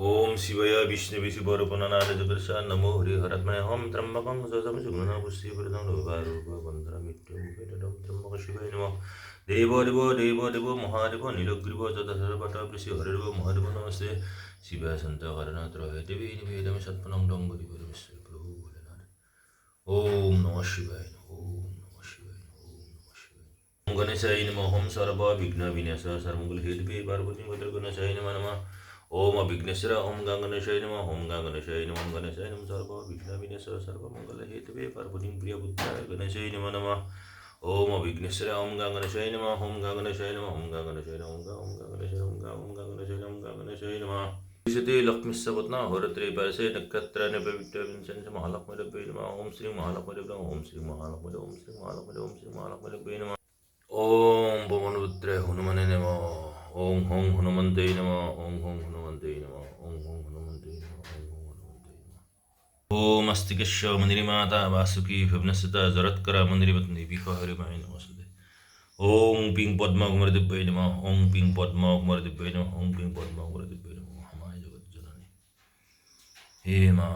ओम शिवाय विष्णवे शिवरूपनारायण जगदीशा नमो हरिहरात्मने ओम त्र्यंबकं सौजं सुगन्धं पुष्टिवर्धनं रूपारूपबन्धनं मृत्युमुखेतटं त्र्यंबक शिवाय नमः देवो देवो देवो देवो महादेवो नीलग्रीवो ततसर्वपट ऋषि हरिदेवो महादेवो नमस्ते शिवाय सन्तहरनाथराय देवी निवेदं सत्पनं डोंगरी विश्व प्रभु भोलेनाथ ओम नमः शिवाय ओम नमः शिवाय ओम नमः शिवाय ओम गणेशाय नमः ओम सर्व विघ्न विनाश सर्वमंगल हेतवे पार्वती पुत्र गणेशाय नमः ओम अभिघ्नेश्वर ओम गणेशाय नमः ओम गणेशाय नमः ओम गणेशाय नमः सर्व विघ्न विनाश सर्व मंगल हेतवे पार्वती प्रिय पुत्र गणेशाय नमः ओम अभिघ्नेश्वर ओम गणेशाय नमः ओम गणेशाय नमः ओम गणेशाय नमः ओम गणेशाय नमः ओम गणेशाय नमः ओम गणेशाय नमः विशते लक्ष्मी सवत्ना होरत्रे परसे नक्षत्र नवविद्य विंशन महालक्ष्मी देवी नमः ओम श्री महालक्ष्मी देवी नमः ओम श्री महालक्ष्मी ओम श्री महालक्ष्मी ओम श्री महालक्ष्मी देवी नमः ओम पवनपुत्र हनुमने नमः ओम हं हनुमन्ते नमः ओम हं हनुमन्ते नमः ओम हं हनुमन्ते नमः ओम हं हनुमन्ते नमः ओम अस्तिकेश्वर मंदिरमाता वासुकी भुवनस्थिता जरत्करा मंदिरपत्नी विहरिमाय नमस्ते ओम पिंग पद्मा कुमारदिव्यै नमः ओम पिंग पद्मा कुमारदिव्यै नमः ओम पिंग पद्मा कुमारदिव्यै नमः हमाय जगत जननी हे माँ